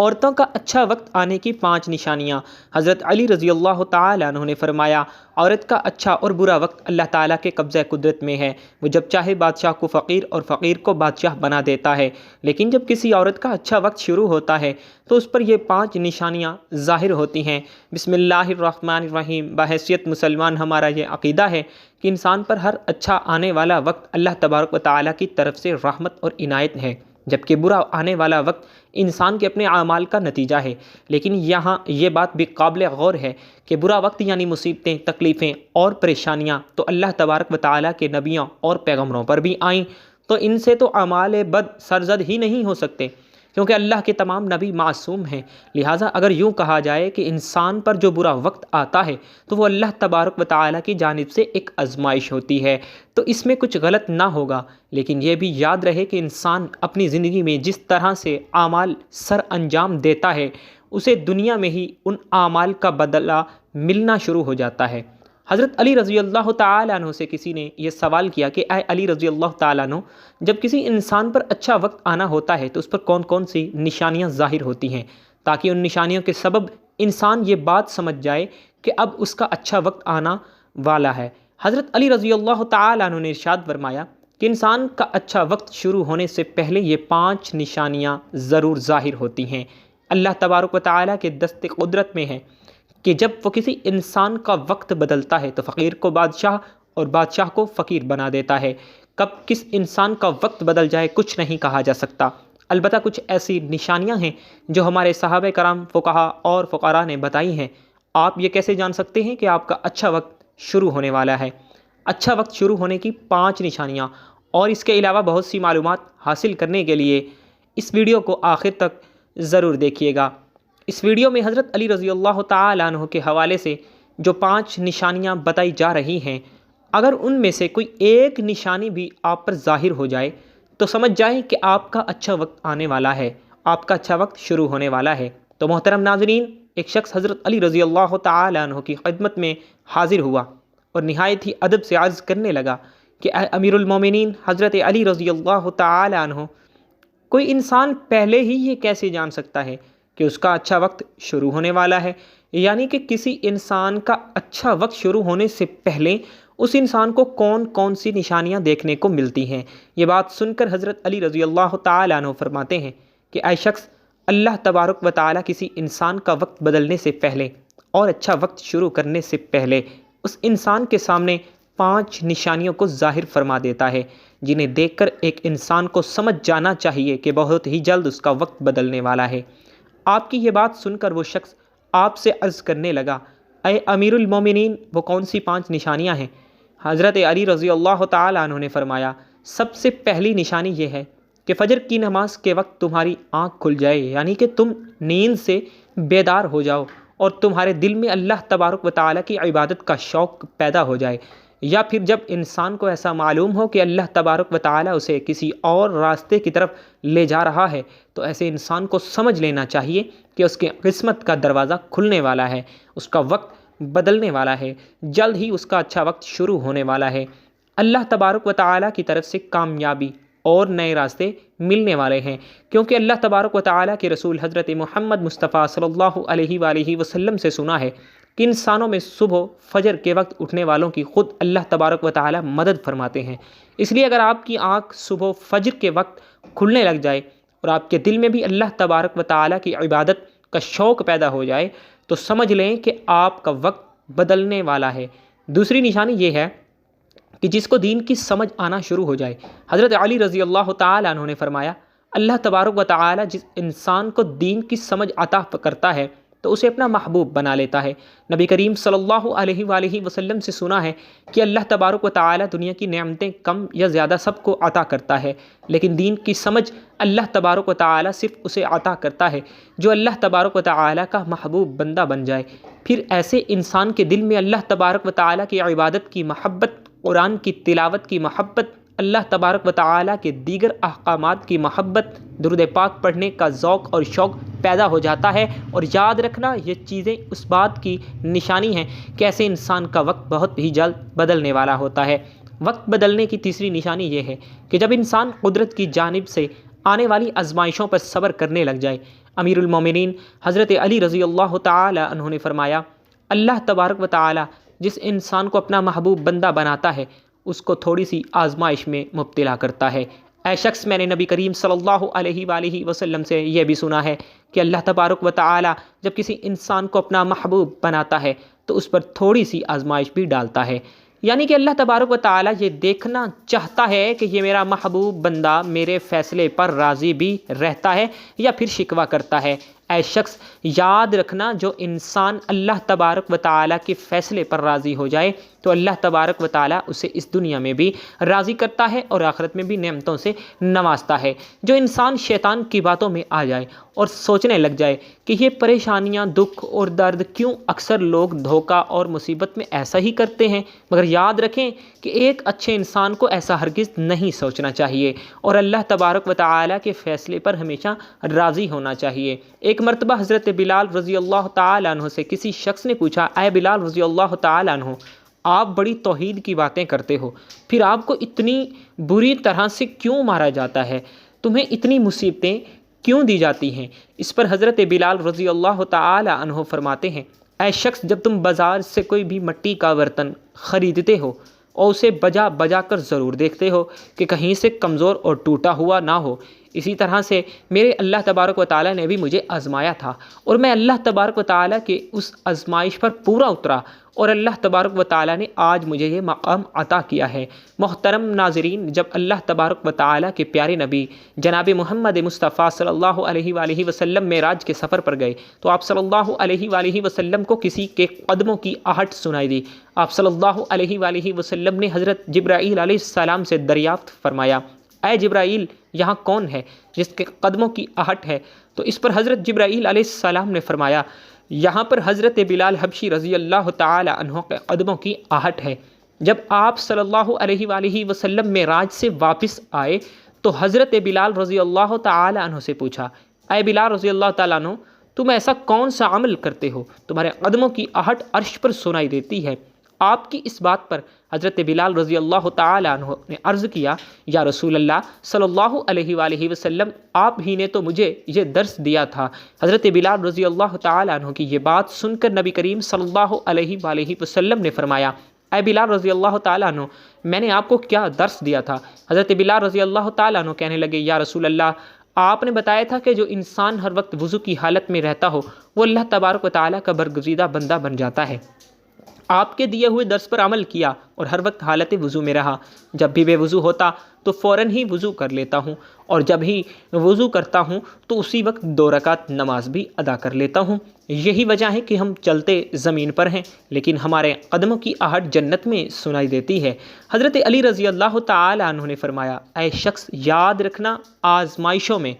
عورتوں کا اچھا وقت آنے کی 5 نشانیاں۔ حضرت علی رضی اللہ تعالیٰ عنہ نے فرمایا، عورت کا اچھا اور برا وقت اللہ تعالیٰ کے قبضہ قدرت میں ہے۔ وہ جب چاہے بادشاہ کو فقیر اور فقیر کو بادشاہ بنا دیتا ہے، لیکن جب کسی عورت کا اچھا وقت شروع ہوتا ہے تو اس پر یہ 5 نشانیاں ظاہر ہوتی ہیں۔ بسم اللہ الرحمن الرحیم۔ بحیثیت مسلمان ہمارا یہ عقیدہ ہے کہ انسان پر ہر اچھا آنے والا وقت اللہ تبارک و تعالیٰ کی طرف سے رحمت اور عنایت ہے، جبکہ برا آنے والا وقت انسان کے اپنے اعمال کا نتیجہ ہے۔ لیکن یہاں یہ بات بھی قابل غور ہے کہ برا وقت یعنی مصیبتیں، تکلیفیں اور پریشانیاں تو اللہ تبارک و تعالیٰ کے نبیوں اور پیغمبروں پر بھی آئیں، تو ان سے تو اعمال بد سرزد ہی نہیں ہو سکتے، کیونکہ اللہ کے تمام نبی معصوم ہیں۔ لہٰذا اگر یوں کہا جائے کہ انسان پر جو برا وقت آتا ہے تو وہ اللہ تبارک و تعالیٰ کی جانب سے ایک آزمائش ہوتی ہے، تو اس میں کچھ غلط نہ ہوگا۔ لیکن یہ بھی یاد رہے کہ انسان اپنی زندگی میں جس طرح سے اعمال سر انجام دیتا ہے، اسے دنیا میں ہی ان اعمال کا بدلہ ملنا شروع ہو جاتا ہے۔ حضرت علی رضی اللہ تعالیٰ عنہ سے کسی نے یہ سوال کیا کہ اے علی رضی اللہ تعالیٰ عنہ، جب کسی انسان پر اچھا وقت آنا ہوتا ہے تو اس پر کون کون سی نشانیاں ظاہر ہوتی ہیں، تاکہ ان نشانیوں کے سبب انسان یہ بات سمجھ جائے کہ اب اس کا اچھا وقت آنا والا ہے۔ حضرت علی رضی اللہ تعالیٰ عنہ نے ارشاد فرمایا کہ انسان کا اچھا وقت شروع ہونے سے پہلے یہ 5 نشانیاں ضرور ظاہر ہوتی ہیں۔ اللہ تبارک و تعالیٰ کے دست قدرت میں ہے کہ جب وہ کسی انسان کا وقت بدلتا ہے تو فقیر کو بادشاہ اور بادشاہ کو فقیر بنا دیتا ہے۔ کب کس انسان کا وقت بدل جائے کچھ نہیں کہا جا سکتا، البتہ کچھ ایسی نشانیاں ہیں جو ہمارے صحابہ کرام، فقہا اور فقراء نے بتائی ہیں۔ آپ یہ کیسے جان سکتے ہیں کہ آپ کا اچھا وقت شروع ہونے والا ہے؟ اچھا وقت شروع ہونے کی 5 نشانیاں اور اس کے علاوہ بہت سی معلومات حاصل کرنے کے لیے اس ویڈیو کو آخر تک ضرور دیکھیے گا۔ اس ویڈیو میں حضرت علی رضی اللہ تعالیٰ عنہ کے حوالے سے جو 5 نشانیاں بتائی جا رہی ہیں، اگر ان میں سے کوئی ایک نشانی بھی آپ پر ظاہر ہو جائے تو سمجھ جائیں کہ آپ کا اچھا وقت آنے والا ہے، آپ کا اچھا وقت شروع ہونے والا ہے۔ تو محترم ناظرین، ایک شخص حضرت علی رضی اللہ تعالیٰ عنہ کی خدمت میں حاضر ہوا اور نہایت ہی ادب سے عرض کرنے لگا کہ اے امیر المومنین حضرت علی رضی اللہ تعالیٰ عنہ، کوئی انسان پہلے ہی یہ کیسے جان سکتا ہے کہ اس کا اچھا وقت شروع ہونے والا ہے؟ یعنی کہ کسی انسان کا اچھا وقت شروع ہونے سے پہلے اس انسان کو کون کون سی نشانیاں دیکھنے کو ملتی ہیں؟ یہ بات سن کر حضرت علی رضی اللہ تعالیٰ عنہ فرماتے ہیں کہ اے شخص، اللہ تبارک و تعالیٰ کسی انسان کا وقت بدلنے سے پہلے اور اچھا وقت شروع کرنے سے پہلے اس انسان کے سامنے 5 نشانیوں کو ظاہر فرما دیتا ہے، جنہیں دیکھ کر ایک انسان کو سمجھ جانا چاہیے کہ بہت ہی جلد اس کا وقت بدلنے والا ہے۔ آپ کی یہ بات سن کر وہ شخص آپ سے عرض کرنے لگا، اے امیر المومنین، وہ کون سی 5 نشانیاں ہیں؟ حضرت علی رضی اللہ تعالیٰ عنہ نے فرمایا، سب سے پہلی نشانی یہ ہے کہ فجر کی نماز کے وقت تمہاری آنکھ کھل جائے، یعنی کہ تم نیند سے بیدار ہو جاؤ اور تمہارے دل میں اللہ تبارک و تعالیٰ کی عبادت کا شوق پیدا ہو جائے، یا پھر جب انسان کو ایسا معلوم ہو کہ اللہ تبارک و تعالیٰ اسے کسی اور راستے کی طرف لے جا رہا ہے، تو ایسے انسان کو سمجھ لینا چاہیے کہ اس کے قسمت کا دروازہ کھلنے والا ہے، اس کا وقت بدلنے والا ہے، جلد ہی اس کا اچھا وقت شروع ہونے والا ہے۔ اللہ تبارک و تعالیٰ کی طرف سے کامیابی اور نئے راستے ملنے والے ہیں، کیونکہ اللہ تبارک و تعالیٰ کے رسول حضرت محمد مصطفیٰ صلی اللہ علیہ وآلہ وسلم سے سنا ہے کہ انسانوں میں صبح فجر کے وقت اٹھنے والوں کی خود اللہ تبارک و تعالیٰ مدد فرماتے ہیں۔ اس لیے اگر آپ کی آنکھ صبح فجر کے وقت کھلنے لگ جائے اور آپ کے دل میں بھی اللہ تبارک و تعالیٰ کی عبادت کا شوق پیدا ہو جائے تو سمجھ لیں کہ آپ کا وقت بدلنے والا ہے۔ دوسری نشانی یہ ہے کہ جس کو دین کی سمجھ آنا شروع ہو جائے۔ حضرت علی رضی اللہ تعالیٰ عنہ نے فرمایا، اللہ تبارک و تعالیٰ جس انسان کو دین کی سمجھ عطا کرتا ہے تو اسے اپنا محبوب بنا لیتا ہے۔ نبی کریم صلی اللہ علیہ وآلہ وسلم سے سنا ہے کہ اللہ تبارک و تعالیٰ دنیا کی نعمتیں کم یا زیادہ سب کو عطا کرتا ہے، لیکن دین کی سمجھ اللہ تبارک و تعالیٰ صرف اسے عطا کرتا ہے جو اللہ تبارک و تعالیٰ کا محبوب بندہ بن جائے۔ پھر ایسے انسان کے دل میں اللہ تبارک و تعالیٰ کی عبادت کی محبت، قرآن کی تلاوت کی محبت، اللہ تبارک و تعالیٰ کے دیگر احکامات کی محبت، درود پاک پڑھنے کا ذوق اور شوق پیدا ہو جاتا ہے۔ اور یاد رکھنا، یہ چیزیں اس بات کی نشانی ہیں کہ ایسے انسان کا وقت بہت ہی جلد بدلنے والا ہوتا ہے۔ وقت بدلنے کی تیسری نشانی یہ ہے کہ جب انسان قدرت کی جانب سے آنے والی آزمائشوں پر صبر کرنے لگ جائے۔ امیر المومنین حضرت علی رضی اللہ تعالی عنہ نے فرمایا، اللہ تبارک و تعالی جس انسان کو اپنا محبوب بندہ بناتا ہے اس کو تھوڑی سی آزمائش میں مبتلا کرتا ہے۔ اے شخص، میں نے نبی کریم صلی اللہ علیہ وآلہ وسلم سے یہ بھی سنا ہے کہ اللہ تبارک و تعالی جب کسی انسان کو اپنا محبوب بناتا ہے تو اس پر تھوڑی سی آزمائش بھی ڈالتا ہے، یعنی کہ اللہ تبارک و تعالی یہ دیکھنا چاہتا ہے کہ یہ میرا محبوب بندہ میرے فیصلے پر راضی بھی رہتا ہے یا پھر شکوہ کرتا ہے۔ اے شخص، یاد رکھنا، جو انسان اللہ تبارک و تعالی کے فیصلے پر راضی ہو جائے تو اللہ تبارک و تعالی اسے اس دنیا میں بھی راضی کرتا ہے اور آخرت میں بھی نعمتوں سے نوازتا ہے۔ جو انسان شیطان کی باتوں میں آ جائے اور سوچنے لگ جائے کہ یہ پریشانیاں، دکھ اور درد کیوں اکثر لوگ دھوکہ اور مصیبت میں ایسا ہی کرتے ہیں، مگر یاد رکھیں کہ ایک اچھے انسان کو ایسا ہرگز نہیں سوچنا چاہیے اور اللہ تبارک و تعالی کے فیصلے پر ہمیشہ راضی ہونا چاہیے۔ ایک مرتبہ حضرت بلال رضی اللہ تعالی عنہ سے کسی شخص نے پوچھا، اے بلال رضی اللہ تعالی عنہ، آپ بڑی توحید کی باتیں کرتے ہو، پھر آپ کو اتنی بری طرح سے کیوں مارا جاتا ہے؟ تمہیں اتنی مصیبتیں کیوں دی جاتی ہیں؟ اس پر حضرت بلال رضی اللہ تعالی عنہ فرماتے ہیں، اے شخص، جب تم بازار سے کوئی بھی مٹی کا برتن خریدتے ہو اور اسے بجا بجا کر ضرور دیکھتے ہو کہ کہیں سے کمزور اور ٹوٹا ہوا نہ ہو، اسی طرح سے میرے اللہ تبارک و تعالی نے بھی مجھے آزمایا تھا اور میں اللہ تبارک و تعالی کے اس آزمائش پر پورا اترا اور اللہ تبارک و تعالی نے آج مجھے یہ مقام عطا کیا ہے۔ محترم ناظرین، جب اللہ تبارک و تعالی کے پیارے نبی جناب محمد مصطفیٰ صلی اللہ علیہ وآلہ وسلم معراج کے سفر پر گئے تو آپ صلی اللہ علیہ وآلہ وسلم کو کسی کے قدموں کی آہٹ سنائی دی۔ آپ صلی اللہ علیہ وآلہ وسلم نے حضرت جبرائیل علیہ السلام سے دریافت فرمایا، اے جبرائیل، یہاں کون ہے جس کے قدموں کی آہٹ ہے؟ تو اس پر حضرت جبرائیل علیہ السلام نے فرمایا، یہاں پر حضرت بلال حبشی رضی اللہ تعالی عنہ کے قدموں کی آہٹ ہے۔ جب آپ صلی اللہ علیہ وآلہ وسلم معراج سے واپس آئے تو حضرت بلال رضی اللہ تعالی عنہ سے پوچھا، اے بلال رضی اللہ تعالی عنہ، تم ایسا کون سا عمل کرتے ہو تمہارے قدموں کی آہٹ عرش پر سنائی دیتی ہے؟ آپ کی اس بات پر حضرت بلال رضی اللہ تعالی عنہ نے عرض کیا، یا رسول اللہ صلی اللہ علیہ وآلہ وسلم، آپ ہی نے تو مجھے یہ درس دیا تھا۔ حضرت بلال رضی اللہ تعالی عنہ کی یہ بات سن کر نبی کریم صلی اللہ علیہ وآلہ وسلم نے فرمایا، اے بلال رضی اللہ تعالی عنہ، میں نے آپ کو کیا درس دیا تھا؟ حضرت بلال رضی اللہ تعالی عنہ کہنے لگے، یا رسول اللہ، آپ نے بتایا تھا کہ جو انسان ہر وقت وضو کی حالت میں رہتا ہو وہ اللہ تبارک و تعالی کا برگزیدہ بندہ بن جاتا ہے۔ آپ کے دیے ہوئے درس پر عمل کیا اور ہر وقت حالت وضو میں رہا۔ جب بھی بے وضو ہوتا تو فوراً ہی وضو کر لیتا ہوں اور جب ہی وضو کرتا ہوں تو اسی وقت 2 رکعت نماز بھی ادا کر لیتا ہوں۔ یہی وجہ ہے کہ ہم چلتے زمین پر ہیں لیکن ہمارے قدموں کی آہٹ جنت میں سنائی دیتی ہے۔ حضرت علی رضی اللہ تعالی عنہ نے فرمایا، اے شخص، یاد رکھنا، آزمائشوں میں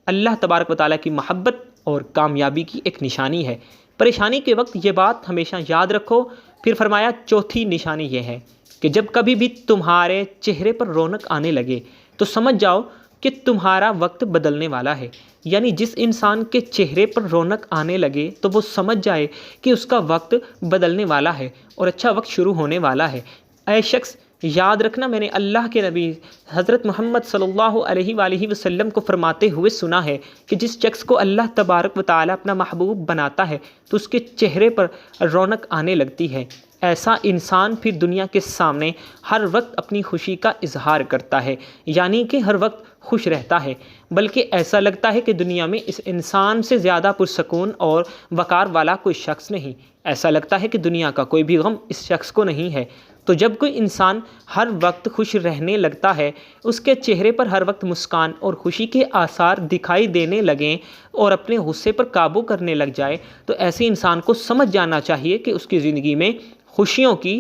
اللہ تبارک و تعالیٰ کی محبت اور کامیابی کی ایک نشانی ہے۔ پریشانی کے وقت یہ بات ہمیشہ یاد رکھو۔ پھر فرمایا، چوتھی نشانی یہ ہے کہ جب کبھی بھی تمہارے چہرے پر رونق آنے لگے تو سمجھ جاؤ کہ تمہارا وقت بدلنے والا ہے۔ یعنی جس انسان کے چہرے پر رونق آنے لگے تو وہ سمجھ جائے کہ اس کا وقت بدلنے والا ہے اور اچھا وقت شروع ہونے والا ہے۔ اے شخص، یاد رکھنا، میں نے اللہ کے نبی حضرت محمد صلی اللہ علیہ وآلہ وسلم کو فرماتے ہوئے سنا ہے کہ جس شخص کو اللہ تبارک و تعالیٰ اپنا محبوب بناتا ہے تو اس کے چہرے پر رونق آنے لگتی ہے۔ ایسا انسان پھر دنیا کے سامنے ہر وقت اپنی خوشی کا اظہار کرتا ہے، یعنی کہ ہر وقت خوش رہتا ہے، بلکہ ایسا لگتا ہے کہ دنیا میں اس انسان سے زیادہ پرسکون اور وقار والا کوئی شخص نہیں۔ ایسا لگتا ہے کہ دنیا کا کوئی بھی غم اس شخص کو نہیں ہے۔ تو جب کوئی انسان ہر وقت خوش رہنے لگتا ہے، اس کے چہرے پر ہر وقت مسکان اور خوشی کے آثار دکھائی دینے لگیں اور اپنے غصے پر قابو کرنے لگ جائے، تو ایسے انسان کو سمجھ جانا چاہیے کہ اس کی زندگی میں خوشیوں کی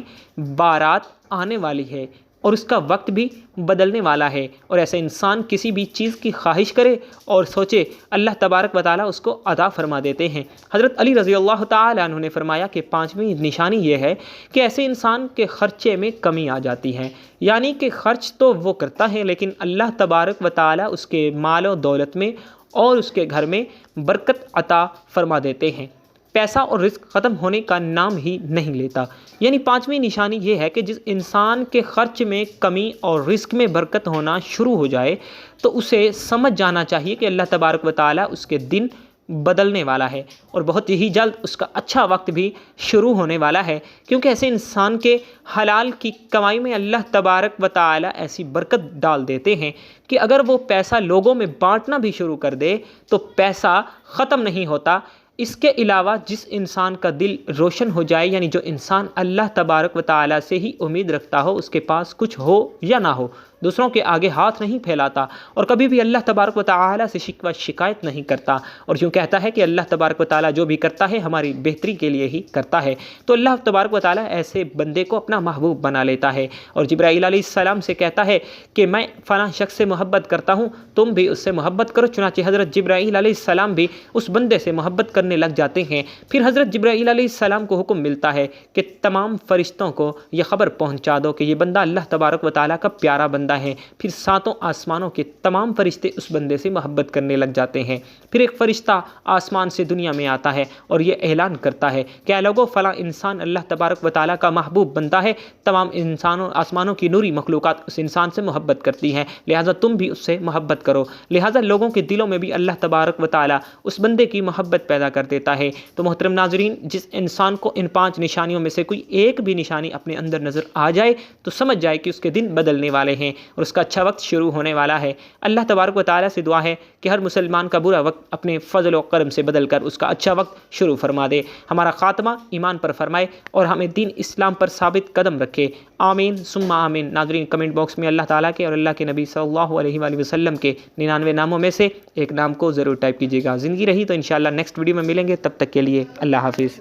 بارات آنے والی ہے اور اس کا وقت بھی بدلنے والا ہے۔ اور ایسا انسان کسی بھی چیز کی خواہش کرے اور سوچے، اللہ تبارک و تعالیٰ اس کو عطا فرما دیتے ہیں۔ حضرت علی رضی اللہ تعالی عنہ نے فرمایا کہ 5ویں نشانی یہ ہے کہ ایسے انسان کے خرچے میں کمی آ جاتی ہے، یعنی کہ خرچ تو وہ کرتا ہے لیکن اللہ تبارک و تعالیٰ اس کے مال و دولت میں اور اس کے گھر میں برکت عطا فرما دیتے ہیں۔ پیسہ اور رزق ختم ہونے کا نام ہی نہیں لیتا۔ یعنی پانچویں نشانی یہ ہے کہ جس انسان کے خرچ میں کمی اور رزق میں برکت ہونا شروع ہو جائے تو اسے سمجھ جانا چاہیے کہ اللہ تبارک و تعالیٰ اس کے دن بدلنے والا ہے اور بہت ہی جلد اس کا اچھا وقت بھی شروع ہونے والا ہے، کیونکہ ایسے انسان کے حلال کی کمائی میں اللہ تبارک و تعالیٰ ایسی برکت ڈال دیتے ہیں کہ اگر وہ پیسہ لوگوں میں بانٹنا بھی شروع کر دے تو پیسہ ختم نہیں ہوتا۔ اس کے علاوہ جس انسان کا دل روشن ہو جائے، یعنی جو انسان اللہ تبارک و تعالیٰ سے ہی امید رکھتا ہو، اس کے پاس کچھ ہو یا نہ ہو، دوسروں کے آگے ہاتھ نہیں پھیلاتا اور کبھی بھی اللہ تبارک و تعالیٰ سے شکوہ شکایت نہیں کرتا اور یوں کہتا ہے کہ اللہ تبارک و تعالیٰ جو بھی کرتا ہے ہماری بہتری کے لیے ہی کرتا ہے، تو اللہ تبارک و تعالیٰ ایسے بندے کو اپنا محبوب بنا لیتا ہے اور جبرائیل علیہ السلام سے کہتا ہے کہ میں فلاں شخص سے محبت کرتا ہوں، تم بھی اس سے محبت کرو۔ چنانچہ حضرت جبرائیل علیہ السلام بھی اس بندے سے محبت کرنے لگ جاتے ہیں۔ پھر حضرت جبرائیل علیہ السلام کو حکم ملتا ہے کہ تمام فرشتوں کو یہ خبر پہنچا دو کہ یہ بندہ اللہ تبارک و تعالیٰ کا پیارا بندہ ہے۔ پھر ساتوں آسمانوں کے تمام فرشتے اس بندے سے محبت کرنے لگ جاتے ہیں۔ پھر ایک فرشتہ آسمان سے دنیا میں آتا ہے اور یہ اعلان کرتا ہے کہ اے لوگو، فلاں انسان اللہ تبارک و تعالیٰ کا محبوب بندہ ہے، تمام انسانوں آسمانوں کی نوری مخلوقات اس انسان سے محبت کرتی ہیں، لہٰذا تم بھی اس سے محبت کرو۔ لہٰذا لوگوں کے دلوں میں بھی اللہ تبارک و تعالیٰ اس بندے کی محبت پیدا کر دیتا ہے۔ تو محترم ناظرین، جس انسان کو ان 5 نشانیوں میں سے کوئی ایک بھی نشانی اپنے اندر نظر آ جائے تو سمجھ جائے کہ اس کے دن بدلنے والے ہیں اور اس کا اچھا وقت شروع ہونے والا ہے۔ اللہ تبارک و تعالیٰ سے دعا ہے کہ ہر مسلمان کا برا وقت اپنے فضل و کرم سے بدل کر اس کا اچھا وقت شروع فرما دے، ہمارا خاتمہ ایمان پر فرمائے اور ہمیں دین اسلام پر ثابت قدم رکھے، آمین ثم آمین۔ ناظرین، کمنٹ باکس میں اللہ تعالیٰ کے اور اللہ کے نبی صلی اللہ علیہ وآلہ وسلم کے 99 ناموں میں سے ایک نام کو ضرور ٹائپ کیجیے گا۔ زندگی رہی تو انشاءاللہ نیکسٹ ویڈیو میں ملیں گے، تب تک کے لیے اللہ حافظ۔